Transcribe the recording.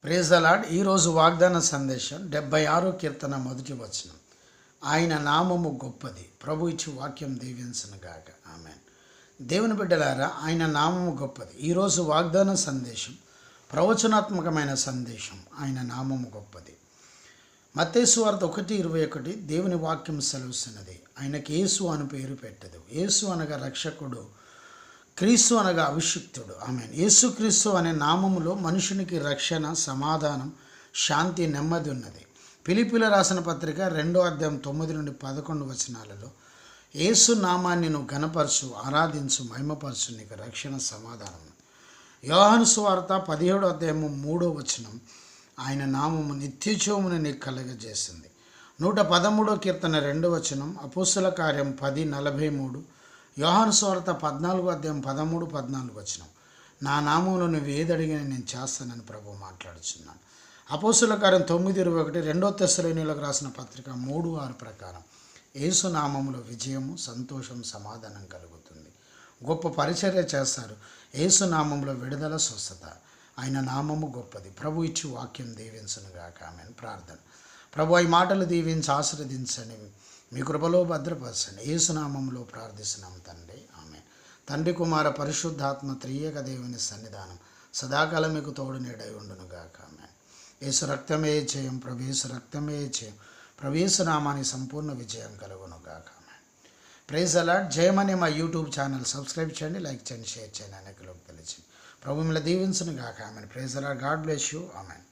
Praise the lord. ఈరోజు వాగ్దాన సందేశం 76 కీర్తన మొదటి వచనం. ఆయన నామము గొప్పది. ప్రభు ఇచ్చి వాక్యం దీవించును గాక. ఆమేన్. దేవుని బిడ్డలారా, ఆయన నామము గొప్పది. ఈరోజు వాగ్దాన సందేశం ప్రవచనాత్మకమైన సందేశం. ఆయన నామము గొప్పది. మత్తయి సువార్త 1:21 దేవుని వాక్యం సెలవుస్తున్నది. ఆయనకి యేసు అని పేరు పెట్టదు. యేసు అనగా రక్షకుడు, క్రీస్తు అనగా అభిషిక్తుడు. ఆమేన్. యేసుక్రీస్తు అనే నామములో మనుషునికి రక్షణ, సమాధానం, శాంతి, నెమ్మది ఉన్నది. ఫిలిప్పీయుల రాసిన పత్రిక 2:9-11 వచనాలలో యేసు నామాన్ని నువ్వు ఘనపరచు, ఆరాధించు, మహిమపరచు, నీకు రక్షణ, సమాధానం. యోహాను సువార్త 17:3 వచనం, ఆయన నామము నిత్యజీవమును నీకు కలగజేసింది. 113 కీర్తన 2 వచనం, అపోస్తుల కార్యం 10:43, యోహాను సువార్త 14:13-14 వచనం, నా నామంలో నువ్వు ఏదడిగినా నేను చేస్తానని ప్రభు మాట్లాడుచున్నాను. అపోస్తుల కార్యం 9:21, 2 తెస్సలోనియులకు రాసిన పత్రిక 3:6 ప్రకారం యేసు నామములో విజయము, సంతోషం, సమాధానం కలుగుతుంది. గొప్ప పరిచర్య చేస్తారు. యేసు నామంలో విడుదల, స్వస్థత. ఆయన నామము గొప్పది. ప్రభు ఇచ్చి వాక్యం దీవించునుగాక. ఆమేన్. ప్రార్థన. ప్రభు ఈ మాటలు దీవించి ఆశీర్వదించండి, మీ కృపలో భద్రపరచండి. యేసునామంలో ప్రార్థిస్తున్నాం తండ్రి. ఆమేన్. తండ్రి, కుమార, పరిశుద్ధాత్మ త్రియేక దేవుని సన్నిధానం సదాకాలం మీకు తోడు నీడై ఉండునుగాక. ఆమేన్. యేసు రక్తమే జయం. ప్రభు యేసు రక్తమే జయం. ప్రభు యేసు నామానికి సంపూర్ణ విజయం కలుగునుగాక. ఆమేన్. Praise the Lord. జయమనే మా యూట్యూబ్ ఛానల్ సబ్స్క్రైబ్ చేయండి, లైక్ చేయండి, షేర్ చేయండి, అనేకులకు తెలియచేయండి. ప్రభు మిమ్మల్ని దీవించునుగాక. ఆమేన్. Praise the Lord. God bless you. Amen.